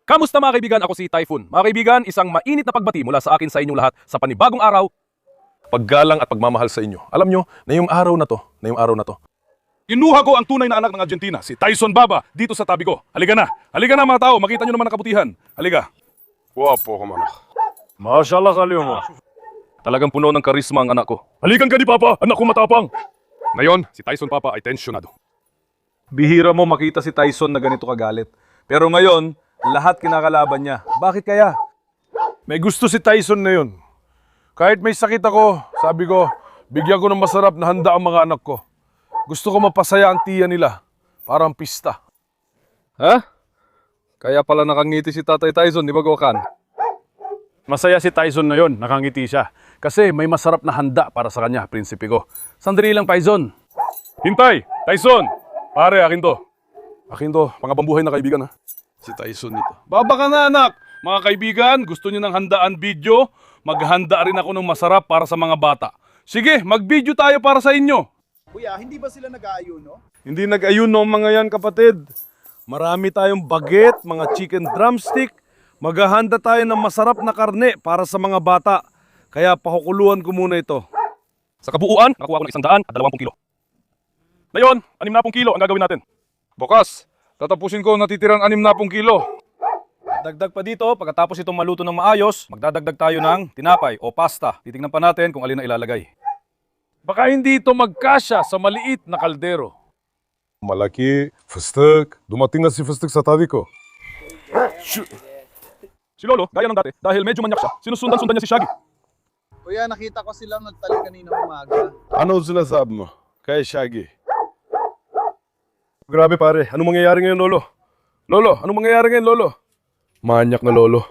Kamusta mga kaibigan? Ako si Typhoon. Mga kaibigan, isang mainit na pagbati mula sa akin sa inyong lahat sa panibagong araw. Paggalang at pagmamahal sa inyo. Alam nyo, na yung araw na to, inuha ko ang tunay na anak ng Argentina, si Tyson Baba, dito sa tabi ko. Halika na mga tao, makita nyo naman ang kabutihan. Halika. Guwapo ko man. Mashallah kalyo mo. Talagang puno ng karisma ang anak ko. Halikan ka ni Papa, anak ko matapang. Ngayon, si Tyson Papa ay tensyonado. Bihira mo makita si Tyson na ganito kagalit. Pero ngayon, lahat kinakalaban niya. Bakit kaya? May gusto si Tyson na yun. Kahit may sakit ako, sabi ko, bigyan ko ng masarap na handa ang mga anak ko. Gusto ko mapasaya ang tiya nila. Parang pista. Ha? Kaya pala nakangiti si Tatay Tyson, di ba Gokan? Masaya si Tyson na yon, nakangiti siya. Kasi may masarap na handa para sa kanya, prinsipe ko. Sandali lang, Tyson. Hintay! Tyson! Pare, akin to. Akin to, pangabambuhay na kaibigan ha. Si Tyson nito. Baba ka na, anak! Mga kaibigan, gusto niyo ng handaan video? Maghanda rin ako ng masarap para sa mga bata. Sige, mag-video tayo para sa inyo. Kuya, hindi ba sila nag-aayuno? Hindi nag-ayuno mga yan kapatid. Marami tayong baget, mga chicken drumstick. Maghahanda tayo ng masarap na karne para sa mga bata. Kaya pakukuluan ko muna ito. Sa kabuuan, nakuha ko ng 120 kilo. Ngayon, 60 kilo ang gagawin natin. Bukas, tatapusin ko natitirang 60 kilo. Dagdag pa dito, pagkatapos itong maluto ng maayos, magdadagdag tayo ng tinapay o pasta. Titingnan pa natin kung alin na ilalagay. Baka hindi ito magkasya sa maliit na kaldero. Malaki, fıstık. Dumating na si fıstık sa tabi ko. Si Lolo, gaya ng dati, dahil medyo manyak siya, sinusundan-sundan niya si Shaggy. Kuya, nakita ko silang nagtali kanina umaga. Ano sinasabi mo? Kay Shaggy. Grabe pare, anong mangyayari ngayon Lolo? Lolo, anong mangyayari ngayon Lolo? Manyak na Lolo.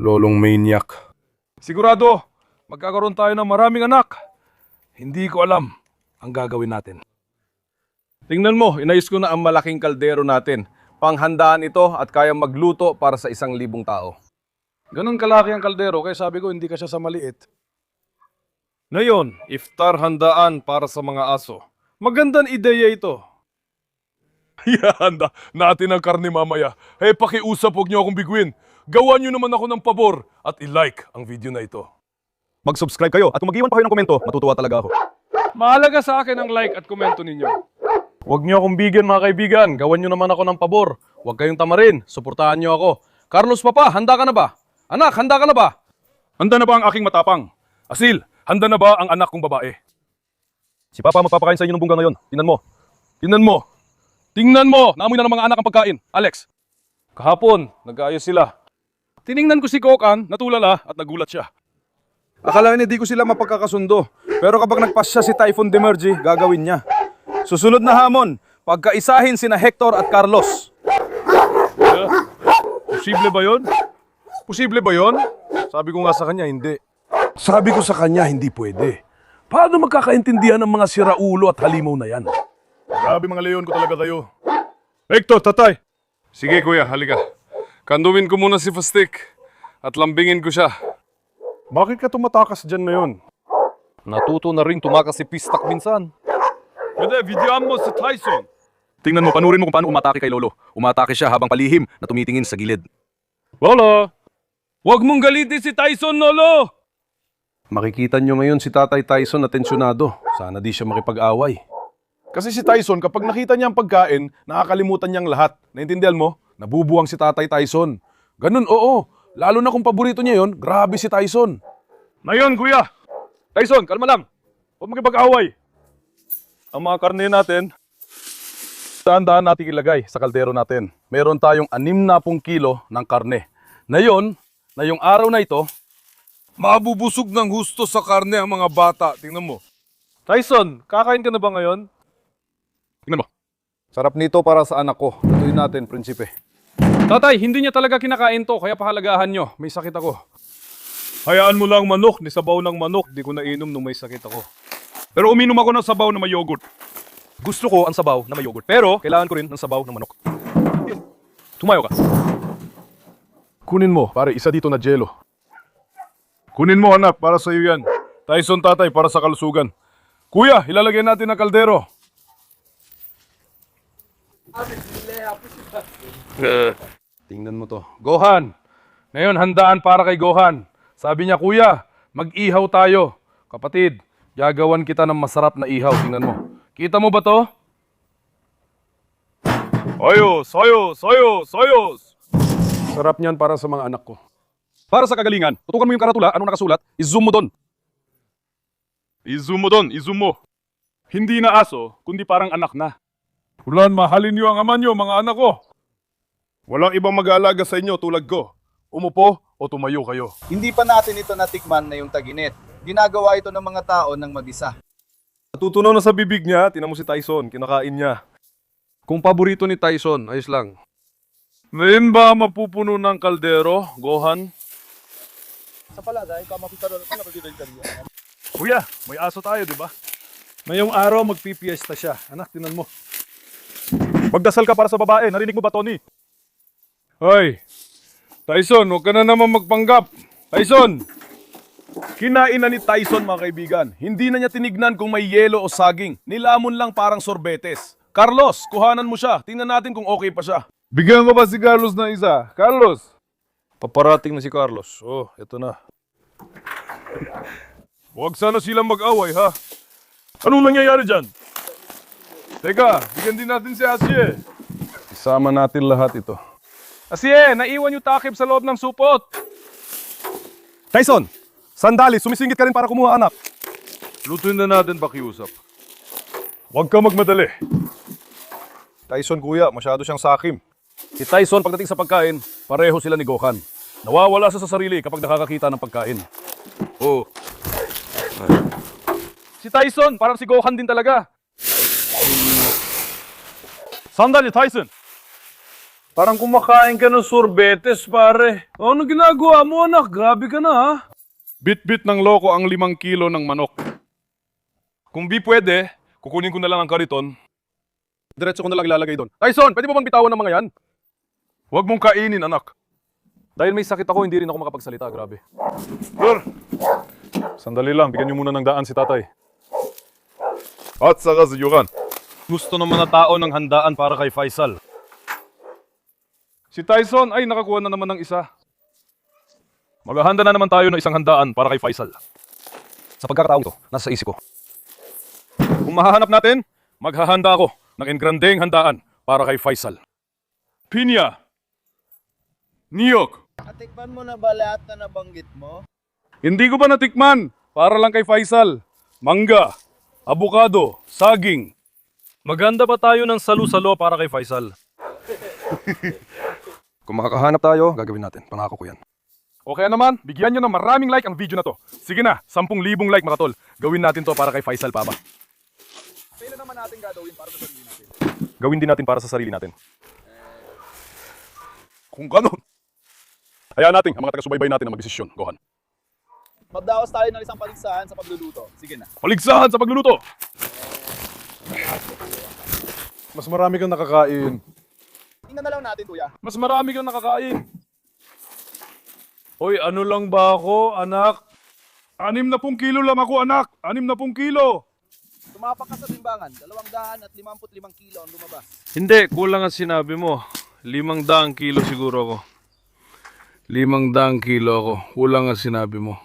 Lolong maniac. Sigurado, magkakaroon tayo ng maraming anak. Hindi ko alam ang gagawin natin. Tingnan mo, inayos ko na ang malaking kaldero natin. Panghandaan ito at kayang magluto para sa 1,000 tao. Ganon kalaki ang kaldero, kaya sabi ko hindi ka siya sa maliit. Ngayon, iftar handaan para sa mga aso. Magandang ideya ito. Handa natin ang karne mamaya. Hey, pakiusap, huwag niyo akong biguin. Gawan niyo naman ako ng pabor at i-like ang video na ito. Mag-subscribe kayo at kung mag-iwan pa kayo ng komento, matutuwa talaga ako. Mahalaga sa akin ang like at komento ninyo. Huwag niyo akong bigyan mga kaibigan. Gawan niyo naman ako ng pabor. Huwag kayong tamarin. Suportahan niyo ako. Carlos Papa, handa ka na ba? Anak, handa ka na ba? Handa na ba ang aking matapang? Asil, handa na ba ang anak kong babae? Si Papa magpapakain sa inyo ng bungga ngayon. Tingnan mo. Tingnan mo. Tingnan mo! Naamoy na ng mga anak ang pagkain. Alex. Kahapon, nag-aayos sila. Tiningnan ko si Kokan, natulala at nagulat siya. Akala niya di ko sila mapagkakasundo. Pero kapag nagpasya si Typhoon Demergy, gagawin niya. Susunod na hamon, pagkaisahin sina Hector at Carlos. Posible ba yon? Posible ba yon? Sabi ko nga sa kanya, hindi. Sabi ko sa kanya, hindi pwede. Paano magkakaintindihan ng mga siraulo at halimaw na yan? Grabe mga leon ko talaga kayo. Hector, tatay! Sige kuya, halika. Kandumin ko muna si Fıstık at lambingin ko siya. Bakit ka tumatakas dyan na yun? Natuto na rin tumakas si Pistak minsan. Hindi, videoan mo si Tyson. Tingnan mo, panurin mo kung paano umatake kay Lolo. Umatake siya habang palihim na tumitingin sa gilid. Lolo! Huwag mong galitin si Tyson, Lolo! Makikita nyo ngayon si Tatay Tyson na tensyonado. Sana di siya makipag-away. Kasi si Tyson, kapag nakita niya ang pagkain, nakakalimutan niyang lahat. Naintindihan mo? Nabubuwang si Tatay Tyson. Ganun, oo. Lalo na kung paborito niya yon, grabe si Tyson. Ngayon, kuya! Tyson, kalma lang. Huwag makipag-away. Ang mga karne natin, dahan-dahan natin ilagay sa kaldero natin. Meron tayong 60 kilo ng karne. Na yon, na yung araw na ito, Mabubusog ng husto sa karne ang mga bata. Tingnan mo. Tyson, kakain ka na ba ngayon? Tingnan mo. Sarap nito para sa anak ko. Tutuin natin, prinsipe. Tatay, hindi niya talaga kinakain to, kaya pahalagahan nyo. May sakit ako. Hayaan mo lang manok, ni sabaw ng manok. Di ko nainom nung may sakit ako. Pero uminom ako ng sabaw na may yogurt. Gusto ko ang sabaw na may yogurt, pero kailangan ko rin ng sabaw ng manok. Tumayo ka. Kunin mo, pare, isa dito na jello. Kunin mo anak, para sa iyo yan. Tyson tatay, para sa kalusugan. Kuya, ilalagay natin ang kaldero. Tingnan mo to. Gohan! Ngayon, handaan para kay Gohan. Sabi niya, Kuya, mag-ihaw tayo. Kapatid, gagawan kita ng masarap na ihaw. Tingnan mo. Kita mo ba to? Ayos, ayos, ayos, ayos! Sarap niyan para sa mga anak ko. Para sa kagalingan, tutukan mo yung karatula, anong nakasulat, i-zoom mo doon. I-zoom mo doon, i-zoom mo. Hindi na aso, kundi parang anak na. Ulan, mahalin niyo ang ama niyo, mga anak ko. Walang ibang mag-aalaga sa inyo tulad ko. Umupo o tumayo kayo. Hindi pa natin ito natikman na yung taginit. Ginagawa ito ng mga tao ng mag-isa. Natutunaw na sa bibig niya, tinan mo si Tyson, kinakain niya. Kung paborito ni Tyson, ayos lang. Ngayon ba mapupuno ng kaldero, Gohan? Sa palada, ikaw mapiparo na pagdidil kanina. Kuya, may aso tayo, di ba? Ngayong araw, magpipiesta siya. Anak, tinan mo. Magdasal ka para sa babae, narinig mo ba, Tony? Hoy! Tyson, huwag ka na naman magpanggap. Tyson! Kinain na ni Tyson, mga kaibigan. Hindi na niya tinignan kung may yelo o saging. Nilamon lang parang sorbetes. Carlos, kuhanan mo siya. Tingnan natin kung okay pa siya. Bigyan ko ba si Carlos ng isa? Carlos! Paparating na si Carlos. Oh, eto na. Huwag sana silang mag-away, ha? Anong nangyayari dyan? Teka, bigyan din natin si Asye. Isama natin lahat ito. Asye, naiwan yung takip sa loob ng supot. Tyson, sandali, sumisingit ka rin para kumuha, anak. Lutuin na natin pakiusap. Huwag ka magmadali. Tyson, kuya, masyado siyang sakim. Si Tyson, pagdating sa pagkain, pareho sila ni Gohan. Nawawala siya sa sarili kapag nakakakita ng pagkain. Oh. Si Tyson, parang si Gohan din talaga. Sandali, Tyson! Parang kumakain ka ng sorbetes, pare. Ano ginagawa mo, anak? Grabe ka na, ha? Bit-bit ng loko ang 5 kilo ng manok. Kung di pwede, kukunin ko na lang ang kariton. Diretso ko na lang ilalagay doon. Tyson, pwede mo bang bitawan ng mga yan? Huwag mong kainin, anak. Dahil may sakit ako, hindi rin ako makapagsalita. Grabe. Sir! Sandali lang, bigyan niyo muna ng daan si tatay. At saka si Johan. Gusto ng mga tao ng handaan para kay Faisal. Si Tyson, ay nakakuha na naman ng isa. Maghahanda na naman tayo ng isang handaan para kay Faisal. Sa pagkakataong ito, nasa isip ko. Kung mahahanap natin, maghahanda ako ng engrandeng handaan para kay Faisal. Pinya! Niyok! Natikman mo na ba lahat na nabanggit mo? Hindi ko pa natikman. Para lang kay Faisal. Mangga! Abukado! Saging! Maganda pa tayo ng salu-salo para kay Faisal. Kung makakahanap tayo, gagawin natin. Pangako ko yan. O kaya naman, bigyan nyo ng maraming like ang video na to. Sige na, 10,000 like mga tol. Gawin natin to para kay Faisal, Papa. Kailan naman natin gagawin para sa sarili natin? Gawin din natin para sa sarili natin. Kung gano'n. Hayaan natin ang mga taga-subaybay natin na magdesisyon, Gohan. Magdaos tayo ng isang paligsahan sa pagluluto. Sige na. Paligsahan sa pagluluto! Mas marami kang nakakain. Tingnan na lang natin, kuya. Mas marami kang nakakain. Hoy, ano lang ba ako, anak? 60 kilo lang ako, anak! 60 kilo! Tumapak ka sa timbangan. 255 kilo ang lumabas. Hindi, kulang ang sinabi mo. 500 kilo siguro ako. 500 kilo ako. Kulang ang sinabi mo.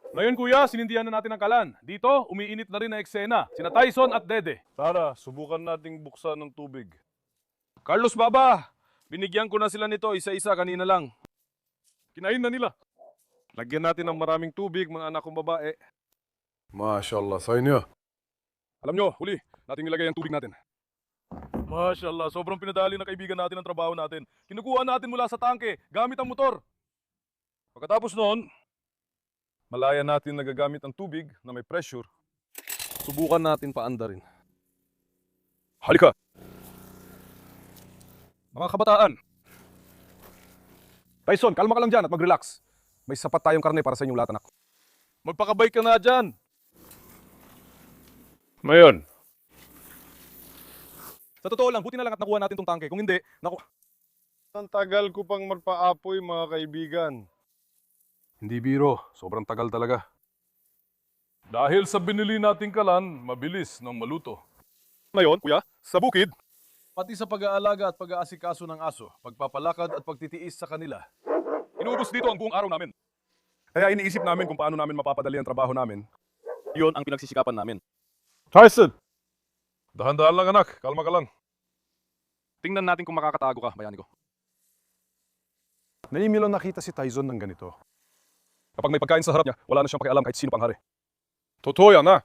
Ngayon kuya, sinindihan na natin ang kalan. Dito, umiinit na rin na eksena. Sina Tyson at Dede. Tara, subukan nating buksan ng tubig. Carlos Baba, binigyan ko na sila nito isa-isa kanina lang. Kinain na nila. Lagyan natin ng maraming tubig, mga anak kong babae. Mashallah, sa inyo. Alam nyo, huli, nating nilagay ang tubig natin. Mashallah, sobrang pinadali na kaibigan natin ang trabaho natin. Kinukuha natin mula sa tangke, gamit ang motor. Pagkatapos noon, malaya natin nagagamit ang tubig na may pressure. Subukan natin paandarin. Halika! Mga kabataan! Tyson, kalma ka lang dyan at mag-relax. May sapat tayong karne para sa inyong lahat, anak. Magpakabay ka na dyan! Ngayon, Sa totoo lang, buti na lang at nakuha natin tong tangke. Kung hindi, naku... ang tagal ko pang magpaapoy, mga kaibigan. Hindi biro, sobrang tagal talaga. Dahil sa binili nating kalan, mabilis ng maluto. Ngayon, kuya, sa bukid, Pati sa pag-aalaga at pag-aasikaso ng aso, pagpapalakad at pagtitiis sa kanila. Inuubos dito ang buong araw namin. Kaya iniisip namin kung paano namin mapapadali ang trabaho namin. Iyon ang pinagsisikapan namin. Tyson! Dahan-dahan lang anak, kalma ka lang. Tingnan natin kung makakatago ka, bayani ko. Naimi lang nakita si Tyson ng ganito. Kapag may pagkain sa harap niya, wala na siyang pakialam kahit sino pang hari. Totoo yan ha.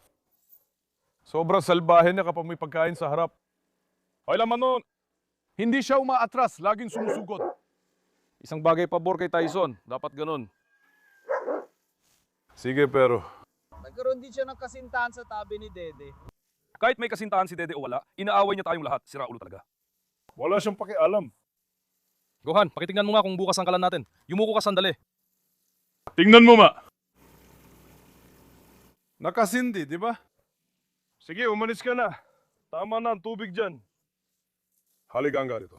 Sobrang salbahe niya kapag may pagkain sa harap. Ay laman nun! Hindi siya umaatras, laging sumusugod. Isang bagay pabor kay Tyson, dapat ganun. Sige pero, Nagkaroon din siya ng kasintahan sa tabi ni Dede. Kahit may kasintahan si Dede o wala, inaaway niya tayong lahat. Sira ulo talaga. wala siyang pakialam. Gohan, pakitingnan mo nga kung bukas ang kalan natin. Yumuko ka sandali. Tingnan mo ma. Nakasindi, di ba? Sige, umalis ka na. Tama na ang tubig dyan. Halika ang ganito.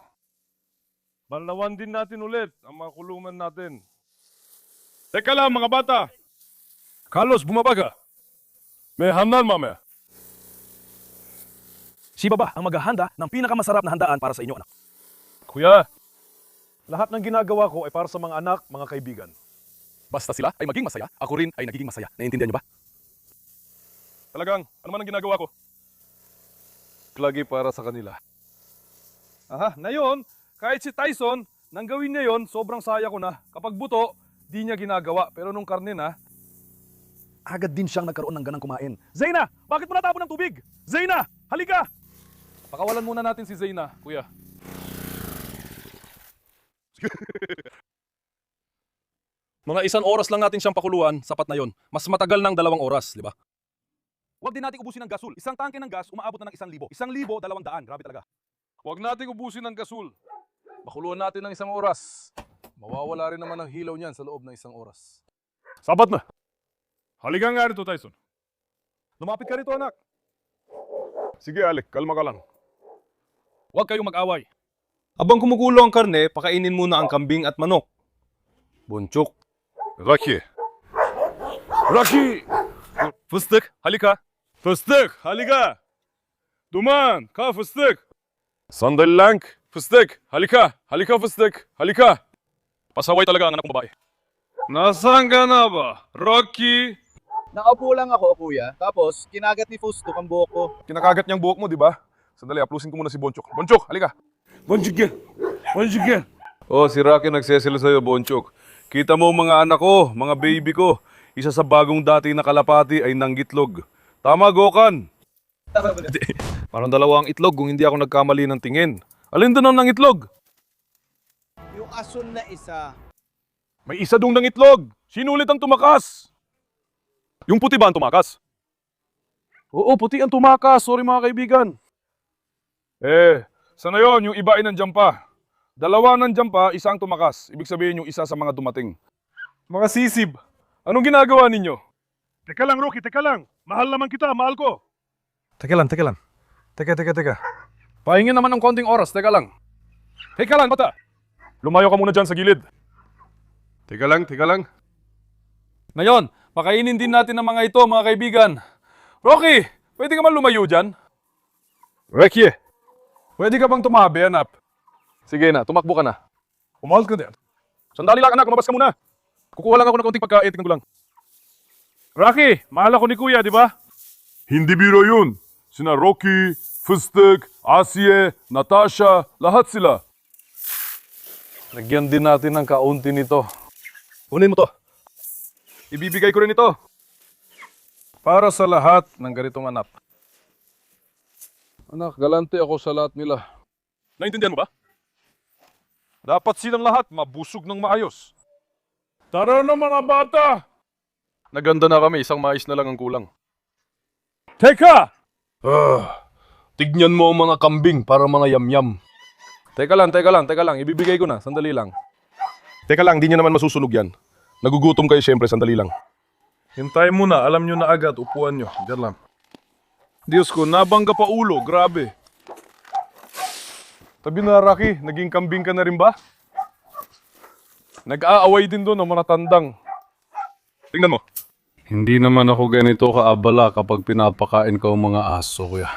Banlawan din natin ulit ang mga kulungan natin. Teka lang mga bata. Carlos, bumaba ka. May hamnan mamaya. Si Baba ang maghahanda ng pinakamasarap na handaan para sa inyo, anak. Kuya, lahat ng ginagawa ko ay para sa mga anak, mga kaibigan. Basta sila ay maging masaya, ako rin ay nagiging masaya. Naiintindihan niyo ba? Talagang, ano man ang ginagawa ko? Lagi para sa kanila. Aha, na yun, kahit si Tyson, nang gawin niya yon, sobrang saya ko na. Kapag buto, di niya ginagawa. Pero nung karne na, agad din siyang nagkaroon ng ganang kumain. Zayna, bakit mo natapon ng tubig? Zayna, halika! Pakawalan muna natin si Zayna, kuya. Mga 1 oras lang natin siyang pakuluan, sapat na yon. Mas matagal ng 2 oras, di ba? Huwag din natin ubusin ng gasul. Isang tangke ng gas, umaabot na ng 1,000. 1,000, 200. Grabe talaga. Huwag nating ubusin ng gasul. Bakuluan natin ng 1 oras. Mawawala rin naman ang hilaw niyan sa loob ng 1 oras. Sapat na. Halika nga rito, Tyson. Lumapit ka rito, anak. Sige, Alec, kalma ka lang. Huwag kayong mag-away. Habang kumukulo ang karne, pakainin muna ang kambing at manok. Bunchok. Rocky! Rocky! Fıstık, halika. Fıstık, halika! Duman, ka fıstık! Sandali lang, fıstık, halika! Halika fıstık, halika! Pasaway talaga ang anak kong babae. Nasaan ka na ba? Rocky! Nakaupo lang ako, kuya. Tapos, kinagat ni Fustok ang buhok ko. Kinakagat niyang buhok mo, di ba? Sandali, aplusin ko muna si Bonchok. Bonchok, halika. Bonchuk yan! Bonchuk yan! Oh, si Rocky nagseselo sa'yo, Bonchuk. Kita mo mga anak ko, mga baby ko. Isa sa bagong dati na kalapati ay nanggitlog. Tama, Gokan? Parang 2 ang itlog kung hindi ako nagkamali ng tingin. Alin doon ang nangitlog? Yung asul na isa. May isa dong ng itlog. Sino ulit ang tumakas? Yung puti ba ang tumakas? Oo, puti ang tumakas. Sorry mga kaibigan. Sana yon, yung iba ay nandiyan pa. 2 nandiyan pa, 1 ang tumakas. Ibig sabihin yung isa sa mga dumating. Mga sisib, anong ginagawa ninyo? Teka lang, Rocky, teka lang. Mahal naman kita, mahal ko. Teka lang. Teka. Pahingin naman ng konting oras, teka lang. Teka lang, bata. Lumayo ka muna dyan sa gilid. Teka lang. Ngayon, pakainin din natin ang mga ito, mga kaibigan. Rocky, pwede ka man lumayo dyan? Rocky, Pwede ka bang tumabi, anak? Sige na, tumakbo ka na. umalis ka din. Sandali lang, anak, lumabas ka muna. Kukuha lang ako ng konting pagkain, tingnan ko lang. Rocky, mahal ako ni Kuya, di ba? Hindi biro yun. Sina Rocky, Fıstık, Asiye, Natasha, lahat sila. Lagyan din natin ng kaunti nito. Kunin mo to. Ibibigay ko rin ito. Para sa lahat ng ganitong anak. Anak, galante ako sa lahat nila. Naintindihan mo ba? Dapat silang lahat mabusog ng maayos. Tara na mga bata! Naganda na kami, isang mais na lang ang kulang. Teka! Tignan mo ang mga kambing para mga yamyam. Teka lang, ibibigay ko na, sandali lang. Teka lang, di niyo naman masusunog yan. Nagugutom kayo siyempre, sandali lang. Hintayin mo na, alam nyo na agad, upuan nyo. Diyan lang. Diyos ko, nabangga pa ulo, grabe. Tabi na, Rocky, naging kambing ka na rin ba? Nag-aaway din doon ang mga tandang. Tingnan mo. Hindi naman ako ganito kaabala kapag pinapakain ko ang mga aso, kuya.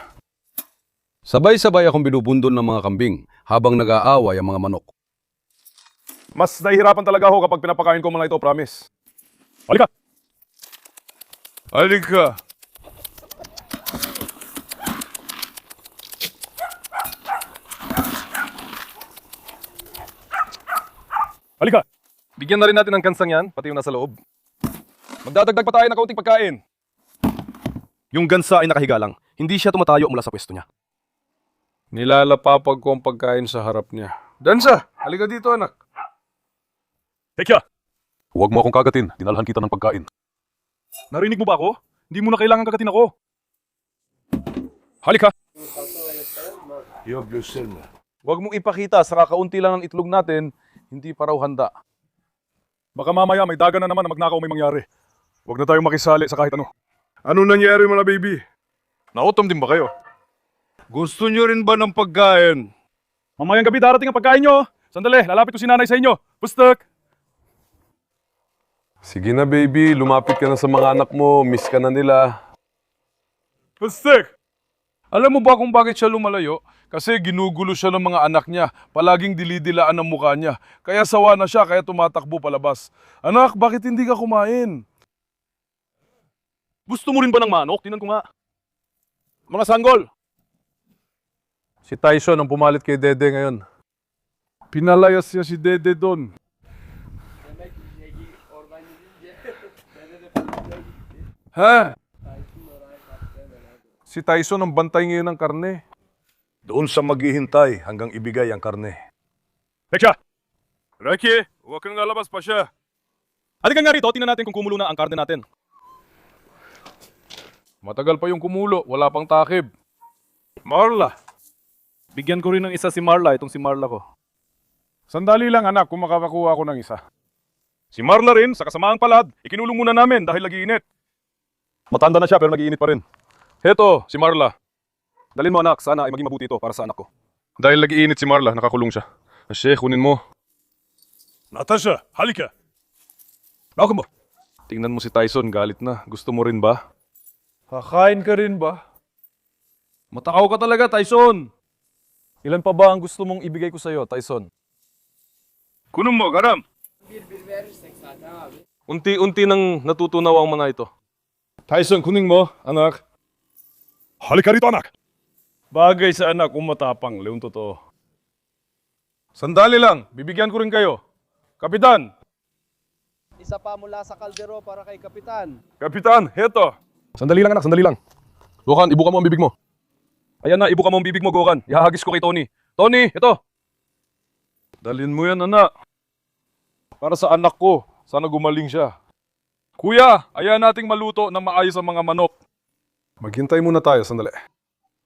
Sabay-sabay akong binubundol ng mga kambing habang nag-aaway ang mga manok. Mas nahihirapan talaga ako kapag pinapakain ko mga ito, promise. Halika! Halika! Halika! Bigyan na rin natin ng kansang yan, pati yung nasa loob. Magdadagdag pa tayo ng kaunting pagkain. Yung gansa ay nakahiga lang. Hindi siya tumatayo mula sa pwesto niya. Nilalapapag ko ang pagkain sa harap niya. Dansa! Halika dito, anak. Tekya! Huwag mo akong kagatin. Dinalhan kita ng pagkain. Narinig mo ba ako? Hindi mo na kailangan kagatin ako. Halika! Huwag mong ipakita sa kakaunti lang ng itlog natin, hindi pa raw handa. Baka mamaya may daga na naman na magnakaw may mangyari. Huwag na tayong makisali sa kahit ano. Ano nangyari mga baby? Nautom din ba kayo? Gusto nyo rin ba ng pagkain? Mamayang gabi darating ang pagkain nyo. Sandali, lalapit ko si nanay sa inyo. Pustek! Sige na baby, lumapit ka na sa mga anak mo, miss ka na nila. Pustek! Alam mo ba kung bakit siya lumalayo? Kasi ginugulo siya ng mga anak niya. Palaging dilidilaan ang mukha niya. Kaya sawa na siya, kaya tumatakbo palabas. Anak, bakit hindi ka kumain? Gusto mo rin ba ng manok? Tinan ko nga. Mga sanggol! Si Tyson ang pumalit kay Dede ngayon. Pinalayas niya si Dede doon. Ha? Si Tyson ang bantay ngayon ng karne. Doon sa maghihintay hanggang ibigay ang karne. Tekya! Rocky, huwag kang lalabas pa siya. Halika nga rito, tingnan natin kung kumulo na ang karne natin. Matagal pa yung kumulo, wala pang takib. Marla. Bigyan ko rin ng isa si Marla, itong si Marla ko. Sandali lang anak, kung makakakuha ako ng isa. Si Marla rin, sa kasamaang palad, ikinulong muna namin dahil nag-iinit. Matanda na siya pero nag-iinit pa rin. Heto, si Marla. Dalhin mo anak, sana ay maging mabuti ito para sa anak ko. Dahil nag-iinit si Marla, nakakulong siya. Ashe, kunin mo. Natasha, halika! Ako mo. Tingnan mo si Tyson, galit na. Gusto mo rin ba? Kakain ka rin ba? Matakaw ka talaga, Tyson! Ilan pa ba ang gusto mong ibigay ko sa'yo, Tyson? Kunin mo, garam! Unti-unti nang natutunaw ang mga ito. Tyson, kunin mo, anak. Halika rito anak! Bagay sa anak kung matapang, leon totoo. Sandali lang, bibigyan ko rin kayo. Kapitan! Isa pa mula sa kaldero para kay Kapitan. Kapitan, heto! Sandali lang anak, sandali lang. Gokan, ibuka mo ang bibig mo. Ayan na, ibuka mo ang bibig mo, Gokan. Ihahagis ko kay Tony. Tony, ito! Dalhin mo yan, anak. Para sa anak ko, sana gumaling siya. Kuya, ayaw nating maluto ng maayos ang mga manok. Maghintay muna tayo, sandali.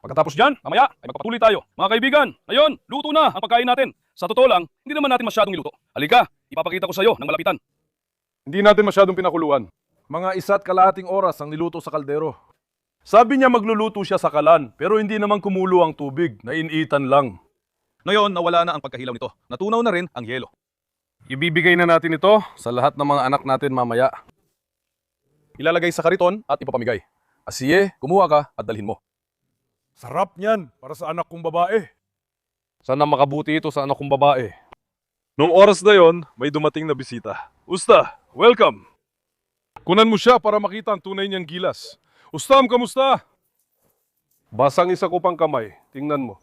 Pagkatapos dyan, mamaya, ay magpapatuloy tayo. Mga kaibigan, ngayon, luto na ang pagkain natin. Sa totoo lang, hindi naman natin masyadong niluto. Halika, ipapakita ko sa iyo ng malapitan. Hindi natin masyadong pinakuluan. Mga 1.5 oras ang niluto sa kaldero. Sabi niya magluluto siya sa kalan, pero hindi naman kumulo ang tubig, nainitan lang. Ngayon, nawala na ang pagkahilaw nito. Natunaw na rin ang yelo. Ibibigay na natin ito sa lahat ng mga anak natin mamaya. Ilalagay sa kariton at ipapamigay. Asiye, kumuha ka at dalhin mo. Sarap niyan para sa anak kong babae. Sana makabuti ito sa anak kong babae. Noong oras na yon, may dumating na bisita. Usta, welcome! Kunan mo siya para makita ang tunay niyang gilas. Ustam, kamusta? Basang isa ko pang kamay. Tingnan mo.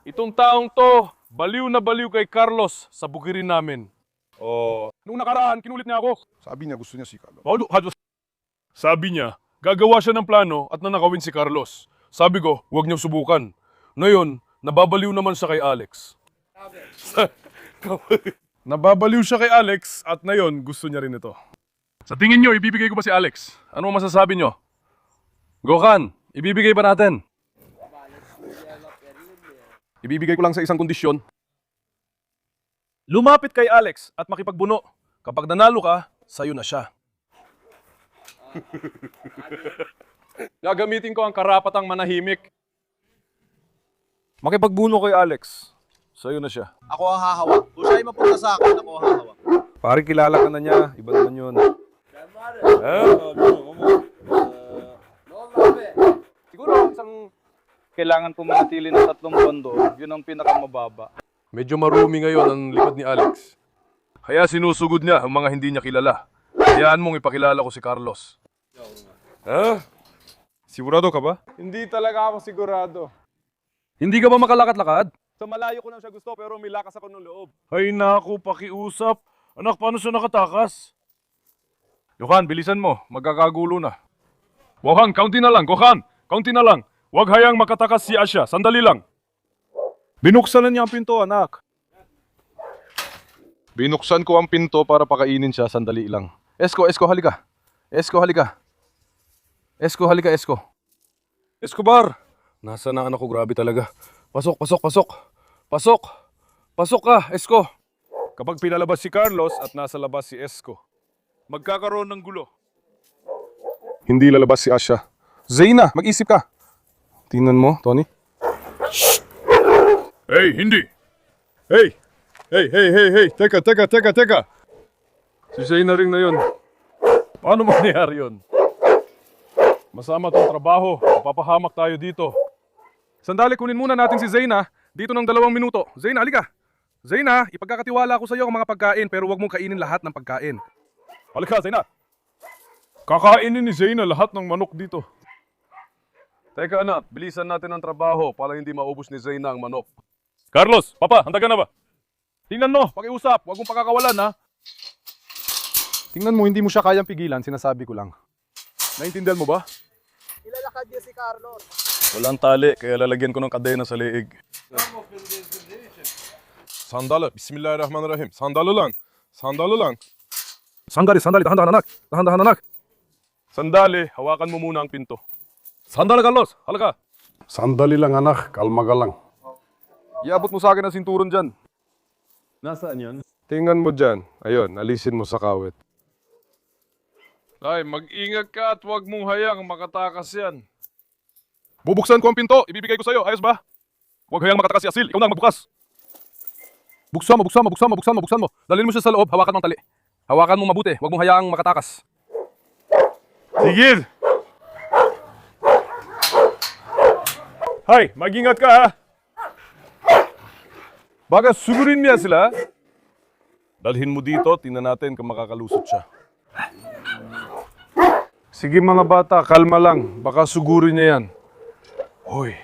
Itong taong to, baliw na baliw kay Carlos sa bukirin namin. Oh, Nung nakaraan, kinulit niya ako. sabi niya gusto niya si Carlos. Sabi niya, gagawa siya ng plano at nanakawin si Carlos. Sabi ko, huwag niyo subukan. Ngayon, nababaliw naman siya kay Alex. Nababaliw siya kay Alex at ngayon gusto niya rin ito. Sa tingin nyo, ibibigay ko ba si Alex? Ano masasabi niyo? Gokan, ibibigay ba natin? Ibibigay ko lang sa isang kondisyon. Lumapit kay Alex at makipagbuno. Kapag nanalo ka, sayo na siya. Gagamitin ko ang karapatang manahimik. Makipagbuno kay Alex. Sa'yo na siya. Ako ang hahawak. Kung siya ay mapunta sa akin, ako ang hahawak. Pare, kilala ka na niya. Iba naman yun. Siguro isang kailangan po manatili ng 3 buwan doon. Yun ang pinakamababa. Medyo marumi ngayon ang likod ni Alex. Kaya sinusugod niya ang mga hindi niya kilala. Hayaan mong ipakilala ko si Carlos. Ha? Sigurado ka ba? Hindi talaga ako sigurado. Hindi ka ba makalakad-lakad? Sa malayo ko lang siya gusto pero may lakas ako ng loob. Ay naku, pakiusap. Anak, paano siya nakatakas? Johan, bilisan mo. Magkakagulo na. Johan, kaunti na lang. Johan, kaunti na lang. Huwag hayang makatakas si Asya. Sandali lang. Binuksan na niya ang pinto, anak. Binuksan ko ang pinto para pakainin siya. Sandali lang. Esko, halika. Esko, halika. Esko, halika, Esko. Escobar! Nasa na anak ko, grabe talaga. Pasok. Pasok ka, Esko. Kapag pinalabas si Carlos at nasa labas si Esko, magkakaroon ng gulo. Hindi lalabas si Asya. Zeyna, mag-isip ka. Tingnan mo, Tony. Shh! Hey, hindi! Hey! Teka. Si Zeyna rin na yun. Paano mangyayari yun? Masama tong trabaho. Mapapahamak tayo dito. Sandali, kunin muna natin si Zeyna dito ng 2 minuto. Zeyna, halika. Zeyna, ipagkakatiwala ko sa iyo ang mga pagkain pero huwag mong kainin lahat ng pagkain. Halika, Zeyna. Kakainin ni Zeyna lahat ng manok dito. Teka anak, bilisan natin ang trabaho para hindi maubos ni Zeyna ang manok. Carlos, Papa, handa ka na ba? Tingnan mo, pakiusap, huwag mong pakakawalan ha. Tingnan mo, hindi mo siya kayang pigilan, sinasabi ko lang. Naintindihan mo ba? Ilalakad niya si Carlos. Walang tali, kaya lalagyan ko ng kadena sa leeg. Sandalo, bismillahirrahmanirrahim. Sandalo lang. Sandali, dahan-dahan anak. Sandali, hawakan mo muna ang pinto. Sandali, Carlos, halika. Sandali lang anak, kalma ka lang. Iabot mo sa akin ang sinturon dyan. Nasaan yun? Tingnan mo dyan. Ayun, alisin mo sa kawit. Ay, mag-ingat ka at huwag mong hayang makatakas yan. Bubuksan ko ang pinto. Ibibigay ko sa'yo. Ayos ba? Huwag hayang makatakas si Asil. Ikaw na ang magbukas. Buksan mo. Dalhin mo siya sa loob. Hawakan mo ang tali. Hawakan mo mabuti. Huwag mong hayaang makatakas. Sige! Hay, mag-ingat ka ha. Baka sugurin niya sila. Dalhin mo dito. Tingnan natin kung makakalusot siya. Sige mga bata, kalma lang. Baka sugurin niya yan. Hoy.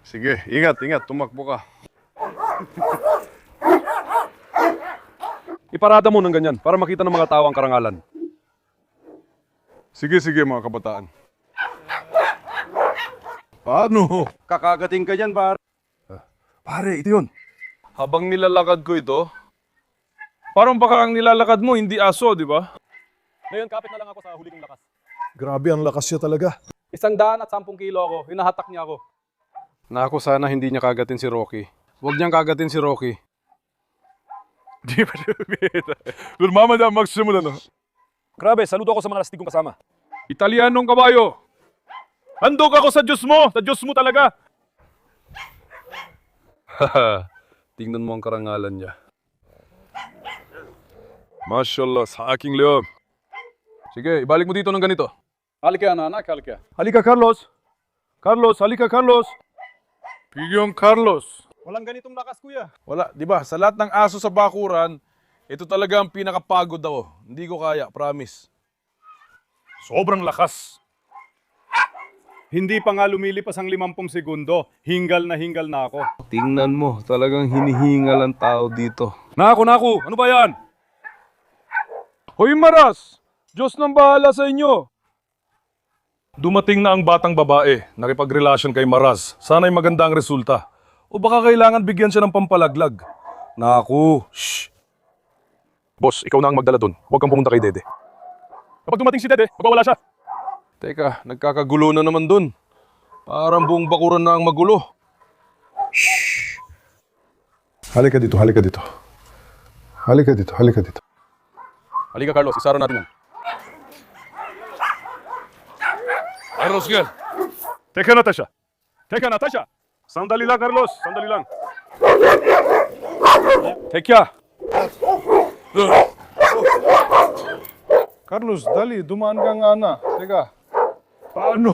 Sige, ingat. Tumakbo ka. Iparada mo ng ganyan para makita ng mga tao ang karangalan. Sige mga kabataan. Paano? Kakagating ka dyan, par. Pare, ito yun. Habang nilalakad ko ito, parang baka ang nilalakad mo hindi aso, di ba? Ngayon, kapit na lang ako sa huli kong lakas. Grabe, ang lakas niya talaga. 110 kilo ako, hinahatak niya ako. Naku, sana hindi niya kagatin si Rocky. Huwag niyang kagatin si Rocky. Di ba? Mama na, magsimula no. Grabe, saludo ako sa mga lastig kong kasama. Italianong kabayo. Handog ako sa Diyos mo! Sa Diyos mo talaga! Tingnan mo ang karangalan niya. Mashallah, sa aking loob. Sige, ibalik mo dito ng ganito. Halika na anak, halika. Halika, Carlos. Halika, Carlos. Pigyong Carlos. Walang ganitong lakas, kuya. Wala, di ba? Sa lahat ng aso sa bakuran, ito talaga ang pinakapagod ako. Hindi ko kaya, promise. Sobrang lakas. Hindi pa nga lumilipas ang 50 segundo. Hingal na ako. Tingnan mo, talagang hinihingal ang tao dito. Naku, ano ba yan? Hoy Maras, Diyos nang bahala sa inyo. Dumating na ang batang babae, nakipagrelasyon kay Maras. Sana'y maganda ang resulta. O baka kailangan bigyan siya ng pampalaglag. Naku, shh. Boss, ikaw na ang magdala dun. Huwag kang pumunta kay Dede. Kapag dumating si Dede, magwawala siya. Teka, nagkakagulo na naman dun. Parang buong bakuran na ang magulo. Shh. Halika dito. Halika Carlos, isara natin yan. Carlos, girl. Teka Natasha. Sandali lang, Carlos. Sandali lang. Teka. Carlos, dali, dumaan ka nga na. Teka. Paano?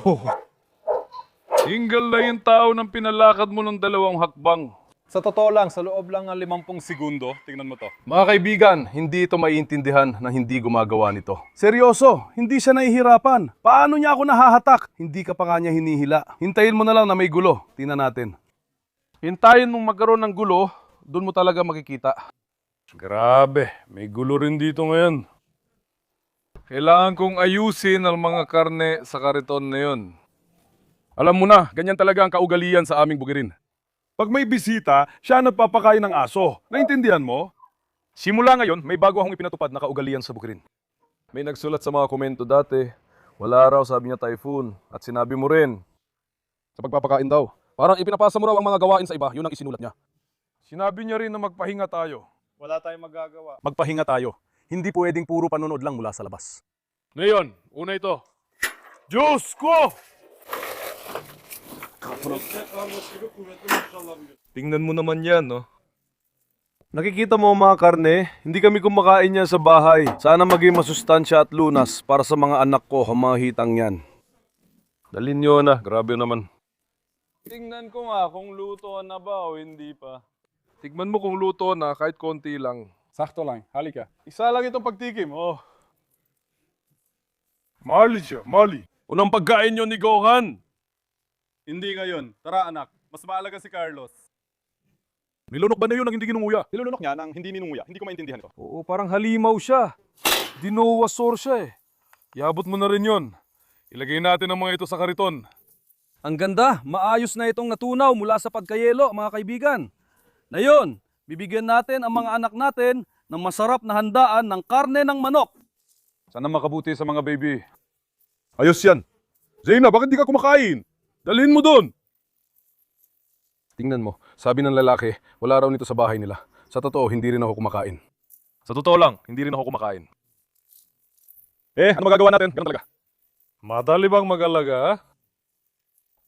Single na yung tao ng pinalakad mo ng 2 hakbang. Sa totoo lang, sa loob lang ng 50 segundo, tingnan mo to. Mga kaibigan, hindi ito maiintindihan na hindi gumagawa nito. Seryoso, hindi siya nahihirapan. Paano niya ako nahahatak? Hindi ka pa nga niya hinihila. Hintayin mo na lang na may gulo. Tingnan natin. Hintayin mong magkaroon ng gulo, doon mo talaga makikita. Grabe, may gulo rin dito ngayon. Kailangan kong ayusin ang mga karne sa kariton na yun. Alam mo na, ganyan talaga ang kaugalian sa aming bugirin. Pag may bisita, siya nagpapakain ng aso. Naintindihan mo? Simula ngayon, may bago akong ipinatupad na kaugalian sa bukirin. May nagsulat sa mga komento dati, wala raw sabi niya typhoon, at sinabi mo rin. Sa pagpapakain daw. Parang ipinapasa mo raw ang mga gawain sa iba, yun ang isinulat niya. Sinabi niya rin na magpahinga tayo. Wala tayong magagawa. Magpahinga tayo. Hindi pwedeng puro panonood lang mula sa labas. Ngayon, una ito. Diyos ko! Tingnan mo naman yan, no? Nakikita mo mga karne, hindi kami kumakain niya sa bahay. Sana maging masustansya at lunas para sa mga anak ko ang mga hitang yan. Dalin nyo na, grabe naman. Tingnan ko nga kung luto na ba o hindi pa. Tigman mo kung luto na kahit konti lang. Sakto lang, halika. Isa lang itong pagtikim, oh. Mali siya, mali. Unang pagkain nyo ni Gohan. Hindi ngayon. Tara anak, mas maalaga si Carlos. Nilunok ba na yun ang hindi ginunguya? Nilunok niya nang hindi ninunguya. Hindi ko maintindihan ito. Oo, parang halimaw siya. Dinosaur siya eh. Iabot mo na rin yon. Ilagay natin ang mga ito sa kariton. Ang ganda, maayos na itong natunaw mula sa pagkayelo, mga kaibigan. Ngayon, bibigyan natin ang mga anak natin ng masarap na handaan ng karne ng manok. Sana makabuti sa mga baby. Ayos yan. Zayna, bakit di ka kumakain? Dalhin mo doon. Tingnan mo, sabi ng lalaki, wala raw nito sa bahay nila. Sa totoo, hindi rin ako kumakain. Sa totoo lang, hindi rin ako kumakain. Ano magagawa natin? Ganun talaga. Madali bang mag-alaga?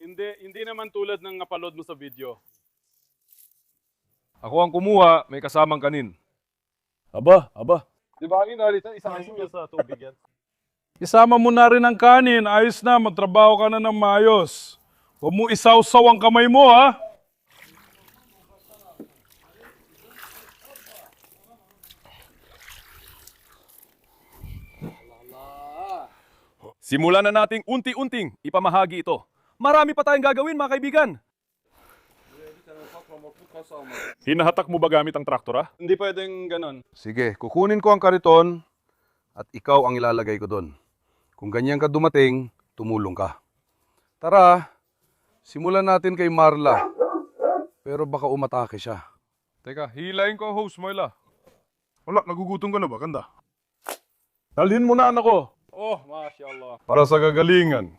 Hindi naman tulad ng napanood mo sa video. Ako ang kumuha, may kasamang kanin. Aba. Di ba inalitan? Isang niyo sa tubig yan. Isama mo na rin ang kanin, ayos na, magtrabaho ka na ng maayos. Huwag mo isawsaw ang kamay mo, ha? Simulan na nating unti-unting ipamahagi ito. Marami pa tayong gagawin, mga kaibigan. Hinahatak mo ba gamit ang traktor, ha? Hindi pwedeng ganon. Sige, kukunin ko ang kariton at ikaw ang ilalagay ko doon. Kung ganyan ka dumating, tumulong ka. Tara, simulan natin kay Marla. Pero baka umatake siya. Teka, hilayin ko ang hose, Marla. Wala, nagugutom ka na ba, kanda? Dalhin mo na anak ko. Oh, mashallah. Para sa gagalingan.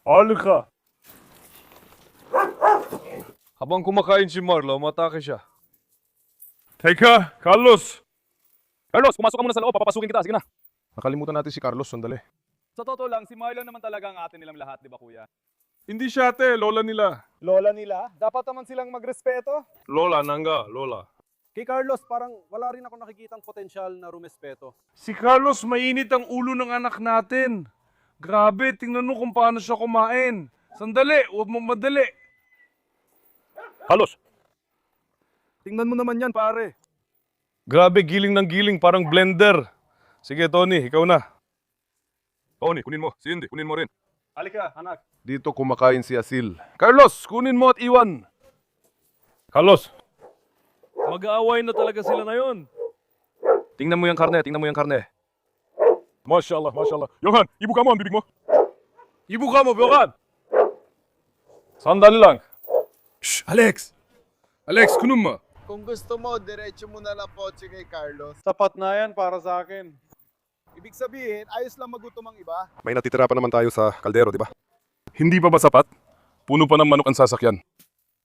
Halika. Habang kumakain si Marla, umatake siya. Teka, Carlos. Carlos, pumasok ka muna sa loob, papapasukin kita. Sige na. Nakalimutan natin si Carlos, sandali. Sa totoo lang, si Marlon naman talaga ang atin nilang lahat, di ba kuya? Hindi siya ate, lola nila. Lola nila? Dapat naman silang magrespeto. Lola, nangga, lola. Kay Carlos, parang wala rin ako nakikitang potensyal na rumespeto. Si Carlos, mainit ang ulo ng anak natin. Grabe, tingnan mo kung paano siya kumain. Sandali, huwag mo madali. Carlos. Tingnan mo naman yan, pare. Grabe, giling ng giling, parang blender. Sige, Tony, ikaw na. Tony, kunin mo. Si Indy, kunin mo rin. Halika, anak. Dito kumakain si Asil. Carlos, kunin mo at iwan. Carlos. Mag-aaway na talaga sila na yun. Tingnan mo yung karne, tingnan mo yung karne. Mashallah, mashallah. Johan, ibuka mo ang bibig mo. Ibuka mo, Johan! Sandali lang. Shh, Alex! Alex, kunum mo. Kung gusto mo, diretso mo na lang kotse kay Carlos. Sapat na yan para sa akin. Ibig sabihin, ayos lang magutom ang iba. May natitira pa naman tayo sa kaldero, di ba? Hindi pa ba sapat? Puno pa ng manok ang sasakyan.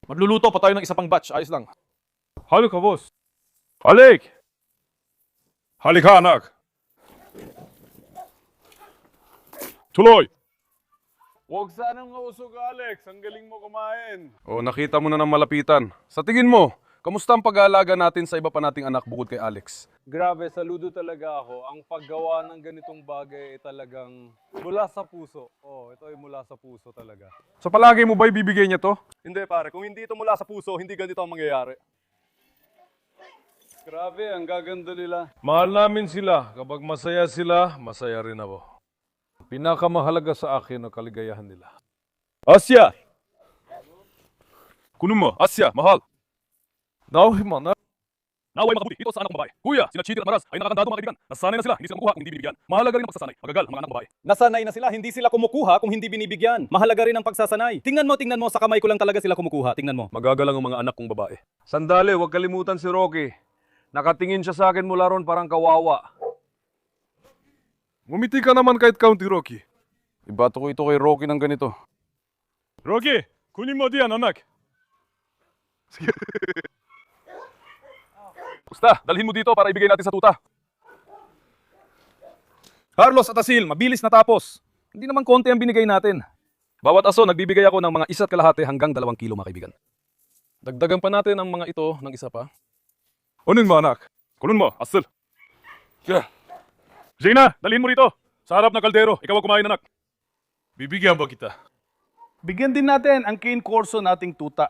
Magluluto pa tayo ng isa pang batch, ayos lang. Halika, boss. Halik! Halika, anak. Tuloy! Huwag sanang mausog, Alex. Ang galing mo kumain. O, nakita mo na ng malapitan. Sa tingin mo, kamusta ang pag-aalaga natin sa iba pa nating anak bukod kay Alex? Grabe, saludo talaga ako. Ang paggawa ng ganitong bagay ay talagang mula sa puso. Oh, ito ay mula sa puso talaga. Sa palagay mo ba ibibigay niya to? Hindi pare, kung hindi ito mula sa puso, hindi ganito ang mangyayari. Grabe, ang gaganda nila. Mahal namin sila. Kapag masaya sila, masaya rin ako. Pinakamahalaga sa akin ang kaligayahan nila. Asya! Kunin mo, Asya, mahal. Nauhi mo na. Naway makabuti dito sa anak kong babae. Kuya, sina Cheater at Maraz ay nakakandado mga kaibigan. Nasanay na sila, hindi sila makuha kung hindi binibigyan. Mahalaga rin ang pagsasanay. Magagal ang mga anak babae. Nasanay na sila, hindi sila kumukuha kung hindi binibigyan. Mahalaga rin ang pagsasanay. Tingnan mo, sa kamay ko lang talaga sila kumukuha. Tingnan mo. Magagal ang mga anak kong babae. Sandali, huwag kalimutan si Rocky. Nakatingin siya sa akin mula ron parang kawawa. Ngumiti ka naman kahit County Rocky. Ibato ko ito kay Rocky ng ganito. Rocky, kunin mo diyan, anak. Basta, dalhin mo dito para ibigay natin sa tuta. Carlos at Asil, mabilis na tapos. Hindi naman konti ang binigay natin. Bawat aso, nagbibigay ako ng mga 1.5 hanggang 2 kilo mga kaibigan. Dagdagan pa natin ang mga ito ng isa pa. Unin mo anak. Kulun mo, Asil. Zena, dalhin mo rito. Sa harap ng kaldero, ikaw ang kumain, anak. Bibigyan ba kita? Bigyan din natin ang cane corso nating tuta.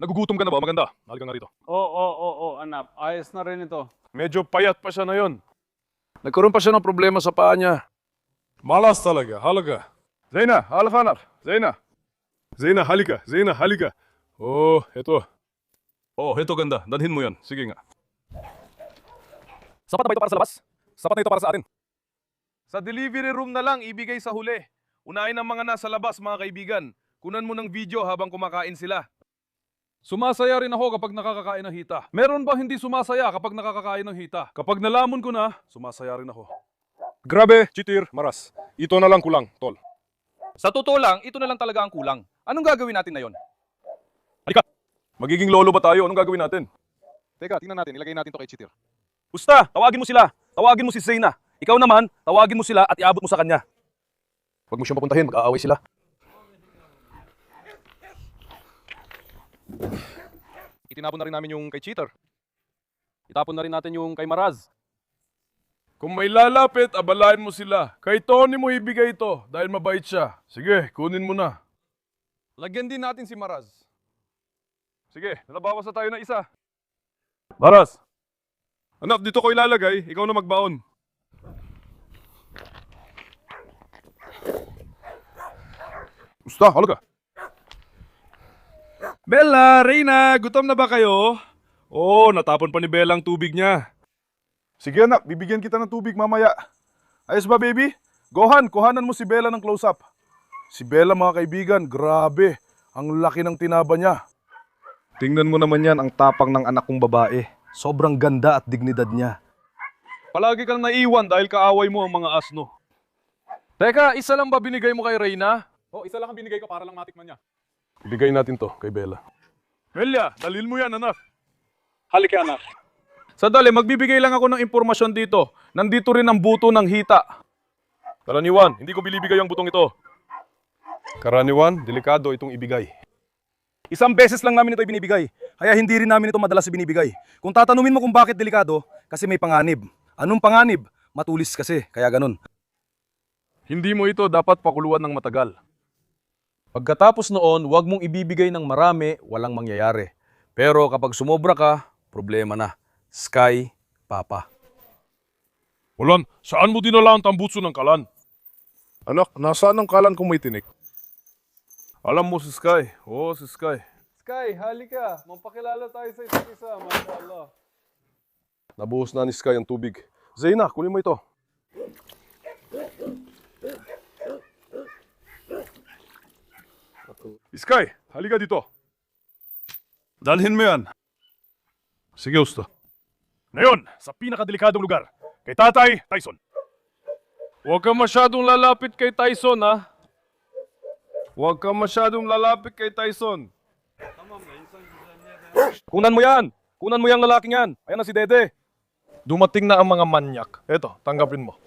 Nagugutom ka na ba? Maganda. Halika nga rito. Oo, anak. Ayos na rin ito. Medyo payat pa siya na yon. Nagkaroon pa siya ng problema sa paa niya. Malas talaga. Halaga. Zena, halika anak. Zena. Zena, halika. Zena, halika. Oh, eto. Oh, ito ganda. Dalhin mo yan. Sige nga. Sapat na ba ito para sa labas? Sapat na ito para sa atin. Sa delivery room na lang, ibigay sa huli. Unahin ang mga nasa labas, mga kaibigan. Kunan mo ng video habang kumakain sila. Sumasaya rin ako kapag nakakakain ng hita. Meron ba hindi sumasaya kapag nakakakain ng hita? Kapag nalamon ko na, sumasaya rin ako. Grabe, Cheater, Maraz. Ito na lang kulang, tol. Sa totoo lang, ito na lang talaga ang kulang. Anong gagawin natin na yon? Halika! Magiging lolo ba tayo? Anong gagawin natin? Teka, tingnan natin. Ilagay natin to kay Cheater. Basta, tawagin mo sila. Tawagin mo si Zena. Ikaw naman, tawagin mo sila at iabot mo sa kanya. Huwag mo siyang papuntahin, mag-aaway sila. Itinapon na rin namin yung kay Cheater. Itapon na rin natin yung kay Maraz. Kung may lalapit, abalain mo sila. Kay Tony mo ibigay ito dahil mabait siya. Sige, kunin mo na. Lagyan din natin si Maraz. Sige, nalabawas na tayo ng isa. Maraz! Anak, dito ko ilalagay. Ikaw na magbaon. Basta, halika. Bella, Reyna, gutom na ba kayo? Oo, natapon pa ni Bella ang tubig niya. Sige anak, bibigyan kita ng tubig mamaya. Ayos ba baby? Gohan, kuhanan mo si Bella ng close-up. Si Bella mga kaibigan, grabe. Ang laki ng tinaba niya. Tingnan mo naman yan ang tapang ng anak kong babae. Sobrang ganda at dignidad niya. Palagi kang naiwan dahil kaaway mo ang mga asno. Teka, isa lang ba binigay mo kay Reyna? Oh, isa lang ang binigay ko para lang matikman niya. Ibigay natin to kay Bella. Melia, dalhin mo yan, anak. Halika, anak. Sandali, magbibigay lang ako ng impormasyon dito. Nandito rin ang buto ng hita. Karaniwan, hindi ko binibigay ang butong ito. Karaniwan, delikado itong ibigay. Isang beses lang namin ito ibinibigay. Kaya hindi rin namin ito madalas ibinibigay. Kung tatanungin mo kung bakit delikado, kasi may panganib. Anong panganib? Matulis kasi, kaya ganun. Hindi mo ito dapat pakuluan ng matagal. Pagkatapos noon, huwag mong ibibigay ng marami, walang mangyayari. Pero kapag sumobra ka, problema na. Sky, Papa. Ulan, saan mo dinala ang tambutso ng kalan? Anak, nasaan ang kalan kung may tinik? Alam mo si Sky. Oo, si Sky. Sky, halika. Magpakilala tayo sa isa't isa. Mashallah. Nabuhos na ni Sky ang tubig. Zeyna, kunin mo ito. Sky, halika dito. Dalhin mo yan. Sige, Usto. Ngayon, sa pinakadelikadong lugar, kay Tatay Tyson. Huwag ka masyadong lalapit kay Tyson, ha? Huwag ka masyadong lalapit kay Tyson. Kunan mo yan! Kunan mo yung lalaking yan! Ayan na si Dede. Dumating na ang mga manyak. Eto, tanggapin mo.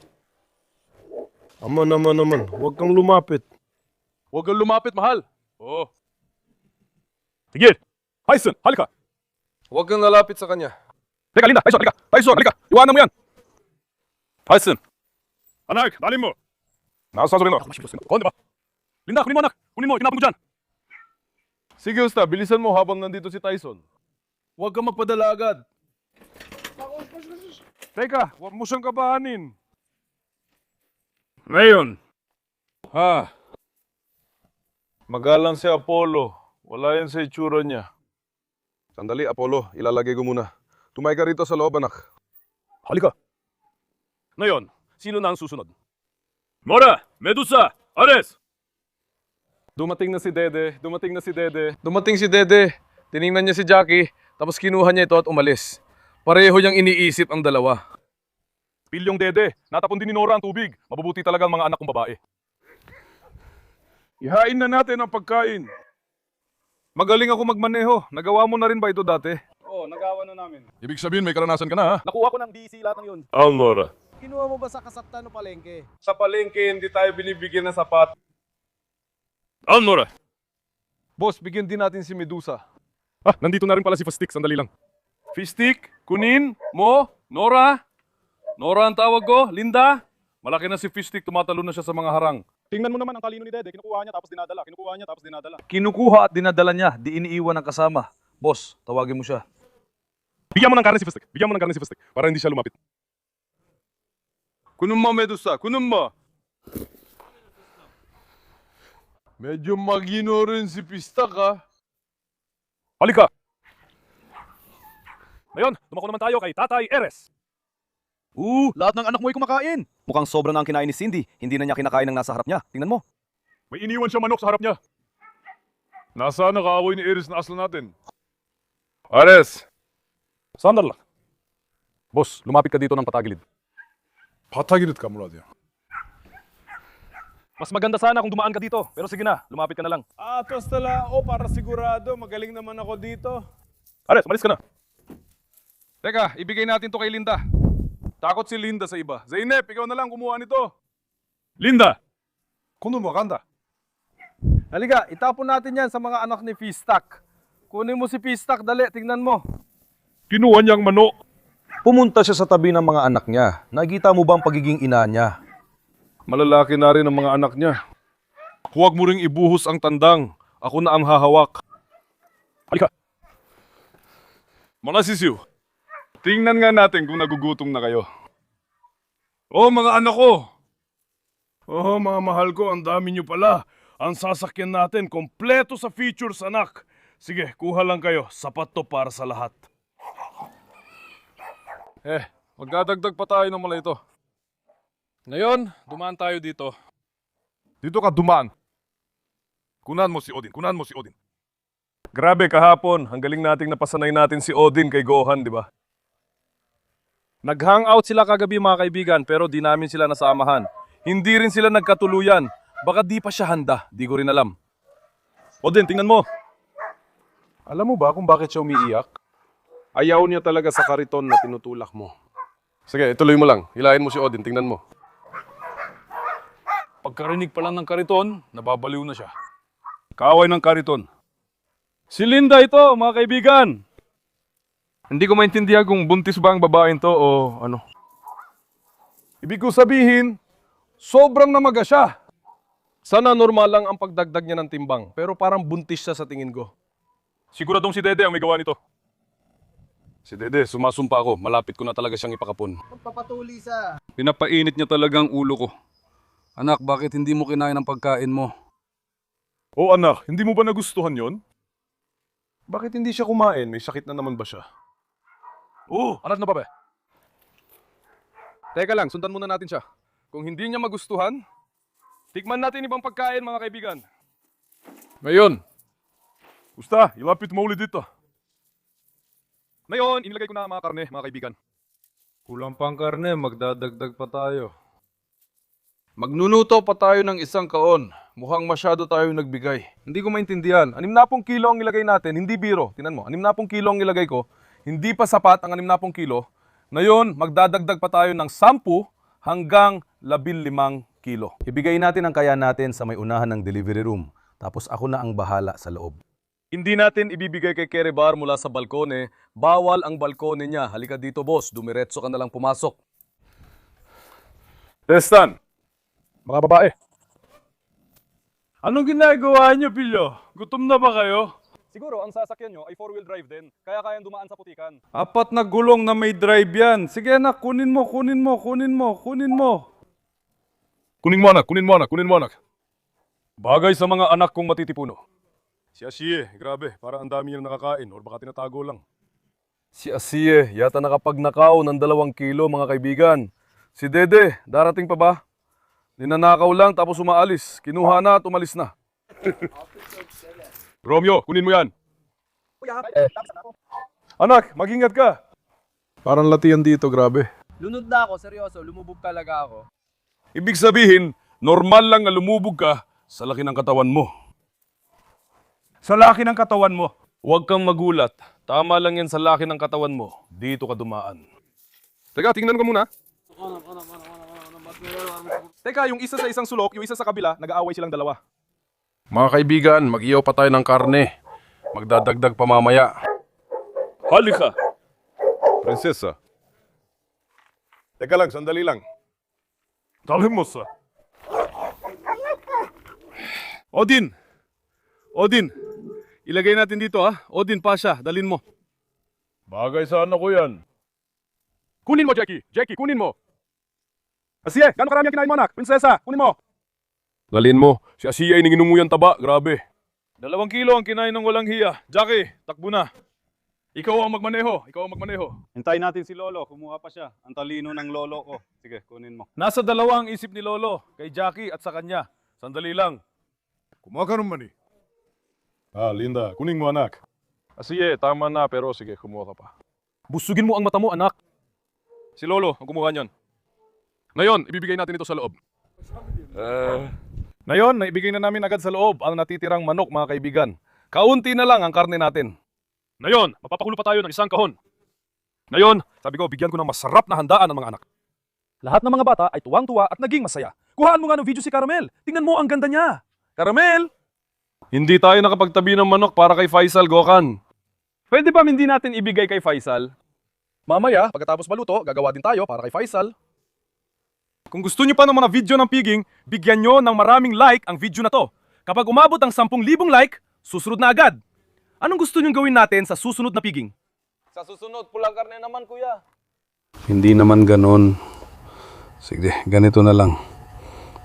Naman. Huwag kang lumapit. Huwag kang lumapit, mahal. Oo. Sige! Tyson, halika! Huwag kang lalapit sa kanya. Teka, Linda! Tyson, halika! Tyson, halika! Iwanan mo yan! Tyson! Anak, dali mo! Nasa rin ako. Kunin ba? Linda, kunin mo anak! Kunin mo, tinapon ko dyan! Sige, Usta, bilisan mo habang nandito si Tyson. Huwag kang magpadala agad. Teka, huwag mo siyang kabahanin. Ngayon. Magalang si Apollo. Wala yan sa itsura niya. Sandali, Apollo. Ilalagay ko muna. Tumay ka rito sa loob, anak. Halika! Ngayon, sino na ang susunod? Mora! Medusa! Ares! Dumating na si Dede. Dumating si Dede. Tiningnan niya si Jackie, tapos kinuha niya ito at umalis. Pareho niyang iniisip ang dalawa. Pilyong Dede, natapon din ni Nora ang tubig. Mabubuti talaga ang mga anak kong babae. Ihain na natin ang pagkain. Magaling ako magmaneho. Nagawa mo na rin ba ito dati? Oo, nagawa na namin. Ibig sabihin may karanasan ka na ha? Nakuha ko ng DC lahat ng yun. Almora. Kinuha mo ba sa kasaptan o palengke? Sa palengke, hindi tayo binibigyan ng sapat. Almora. Boss, bigyan din natin si Medusa. Nandito na rin pala si Fastik, sandali lang. Fistik, Kunin, Mo, Nora. Nora ang tawag ko, Linda. Malaki na si Fistik, tumatalo na siya sa mga harang. Tingnan mo naman ang talino ni Dede. Kinukuha niya tapos dinadala. Kinukuha at dinadala niya, di iniiwan ng kasama. Boss, tawagin mo siya. Bigyan mo ng karne si Fastik. Para hindi siya lumapit. Kunun mo, Medusa. Kunun mo. Medyo magino rin si Pistak, ha? Halika! Ngayon, dumako naman tayo kay Tatay Eres. Lahat ng anak mo ay kumakain. Mukhang sobra na ang kinain ni Cindy. Hindi na niya kinakain ng nasa harap niya. Tingnan mo. May iniwan siya manok sa harap niya. Nasaan nakaaway ni Iris na aslan natin? Ares! Sandal lang. Boss, lumapit ka dito ng patagilid. Patagilid ka mula diyan. Mas maganda sana kung dumaan ka dito. Pero sige na, lumapit ka na lang. Atos tala, para sigurado. Magaling naman ako dito. Ares, malis ka na. Teka, ibigay natin to kay Linda. Takot si Linda sa iba. Zeynep, ikaw na lang kumuha nito. Linda! Kunun mo, kanda. Halika, itapon natin yan sa mga anak ni Fistak. Kunin mo si Fistak, dali, tingnan mo. Kinuha niyang manok. Pumunta siya sa tabi ng mga anak niya. Nakita mo ba ang pagiging ina niya? Malalaki na rin ang mga anak niya. Huwag mo ring ibuhos ang tandang. Ako na ang hahawak. Halika! Mga sisiw, tingnan nga natin kung nagugutom na kayo. Oh, mga anak ko! Oh, mga mahal ko, ang dami niyo pala. Ang sasakyan natin, kompleto sa features, anak. Sige, kuha lang kayo. Sapat to para sa lahat. Magdadagdag pa tayo ng mula ito. Ngayon, dumaan tayo dito. Dito ka dumaan. Kunan mo si Odin, Grabe kahapon, ang galing nating napasanay natin si Odin kay Gohan, di ba? Nag-hangout sila kagabi mga kaibigan, pero di namin sila nasamahan. Hindi rin sila nagkatuluyan. Baka di pa siya handa, di ko rin alam. Odin, tingnan mo. Alam mo ba kung bakit siya umiiyak? Ayaw niya talaga sa kariton na tinutulak mo. Sige, ituloy mo lang. Hilahin mo si Odin, tingnan mo. Pagkarinig pa lang ng kariton, nababaliw na siya. Kaaway ng kariton. Si Linda ito, mga kaibigan. Hindi ko maintindihan kung buntis ba ang babaeng to o ano. Ibig ko sabihin, sobrang namaga siya. Sana normal lang ang pagdagdag niya ng timbang, pero parang buntis siya sa tingin ko. Siguradong si Dede ang may gawa nito. Si Dede, sumasumpa ako. Malapit ko na talaga siyang ipakapon. Magpapatuli sa... Pinapainit niya talaga ang ulo ko. Anak, bakit hindi mo kinain ang pagkain mo? Oh anak, hindi mo ba nagustuhan yon? Bakit hindi siya kumain? May sakit na naman ba siya? Anak na ba ba? Teka lang, sundan muna natin siya. Kung hindi niya magustuhan, tikman natin ibang pagkain mga kaibigan. Ngayon, Gusta, ilapit mo ulit dito. Ngayon, inilagay ko na ang mga karne, mga kaibigan. Kulang pang karne, magdadagdag pa tayo. Magnunuto pa tayo ng isang kaon. Mukhang masyado tayo nagbigay. Hindi ko maintindihan. 60 kilo ang ilagay natin, hindi biro. Tingnan mo, 60 kilo ang ilagay ko. Hindi pa sapat ang 60 kilo. Ngayon, magdadagdag pa tayo ng 10 hanggang 15 kilo. Ibigay natin ang kaya natin sa may unahan ng delivery room. Tapos ako na ang bahala sa loob. Hindi natin ibibigay kay Kerebar mula sa balkone. Bawal ang balkone niya. Halika dito, boss. Dumiretso ka na lang pumasok. Destan, Mga babae, anong ginagawa niyo, Pilyo? Gutom na ba kayo? Siguro ang sasakyan nyo ay 4-wheel drive din, kaya kayang dumaan sa putikan. 4 na gulong na may drive yan. Sige anak, kunin mo. kunin mo anak, kunin mo anak. Bagay sa mga anak kong matitipuno. Si Ashie, grabe, para ang dami niya nakakain or baka tinatago lang. Si Asiye, yata nakapagnakaw ng 2 kilo, mga kaibigan. Si Dede, darating pa ba? Ninanakaw lang tapos umaalis. Kinuha na at umalis na. Romeo, kunin mo yan. Anak, mag-ingat ka. Parang latihan dito, grabe. Lunod na ako, seryoso. Lumubog talaga ako. Ibig sabihin, normal lang na lumubog ka sa laki ng katawan mo. Sa laki ng katawan mo. Huwag kang magulat. Tama lang yan sa laki ng katawan mo. Dito ka dumaan. Teka, tingnan ko muna. Teka, yung isa sa isang sulok, yung isa sa kabila, nag-aaway silang dalawa. Mga kaibigan, mag-iyaw pa tayo ng karne. Magdadagdag pa mamaya. Halika! Prinsesa. Teka lang, sandali lang. Dali mo sa... Odin! Odin! Ilagay natin dito ha. Odin, Pasha, dalin mo. Bagay sa anak ko yan. Kunin mo, Jackie! Jackie, kunin mo! Asiye, gano'ng karami ang kinain mo, anak? Prinsesa, kunin mo! Dalin mo. Si Asiya ay ninginunguyan taba. Grabe. 2 kilo ang kinain ng walang hiya. Jackie, takbo na. Ikaw ang magmaneho. Hintayin natin si Lolo, kumuha pa siya. Ang talino ng lolo ko. Sige, kunin mo. Nasa 2 ang isip ni Lolo. Kay Jackie at sa kanya. Sandali lang. Kumuha ka naman eh. Linda, kunin mo anak. Asiye, tama na pero sige, kumuha ka pa. Busugin mo ang mata mo, anak. Si Lolo ang kumuha niyan. Ngayon, ibibigay natin ito sa loob. Ngayon, naibigay na namin agad sa loob ang natitirang manok, mga kaibigan. Kaunti na lang ang karne natin. Ngayon, mapapakulo pa tayo ng 1 kahon. Ngayon, sabi ko, bigyan ko ng masarap na handaan ng mga anak. Lahat ng mga bata ay tuwang-tuwa at naging masaya. Kuhaan mo nga ng video si Caramel. Tingnan mo ang ganda niya. Caramel! Hindi tayo nakapagtabi ng manok para kay Faisal Gokan. Pwede ba hindi natin ibigay kay Faisal? Mamaya, pagkatapos maluto, gagawa din tayo para kay Faisal. Kung gusto niyo pa ng mga video ng piging, bigyan nyo ng maraming like ang video na to. Kapag umabot ang 10,000 like, susunod na agad. Anong gusto niyong gawin natin sa susunod na piging? Sa susunod, pulang karne naman, kuya. Hindi naman ganon. Sige, ganito na lang.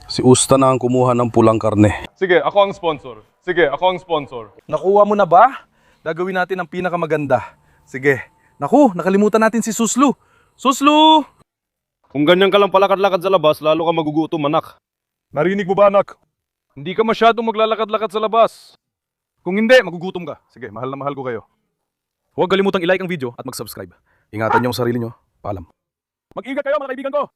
Si Usta na ang kumuha ng pulang karne. Sige, ako ang sponsor. Nakuha mo na ba? Gagawin natin ang pinakamaganda. Sige. Naku, nakalimutan natin si Suslu. Suslu! Kung ganyan ka lang palakad-lakad sa labas, lalo ka magugutom, anak. Narinig mo ba anak? Hindi ka masyadong maglalakad-lakad sa labas. Kung hindi, magugutom ka. Sige, mahal na mahal ko kayo. Huwag kalimutang i-like ang video at mag-subscribe. Ingatan niyo ang sarili niyo. Paalam. Mag-ingat kayo, mga kaibigan ko.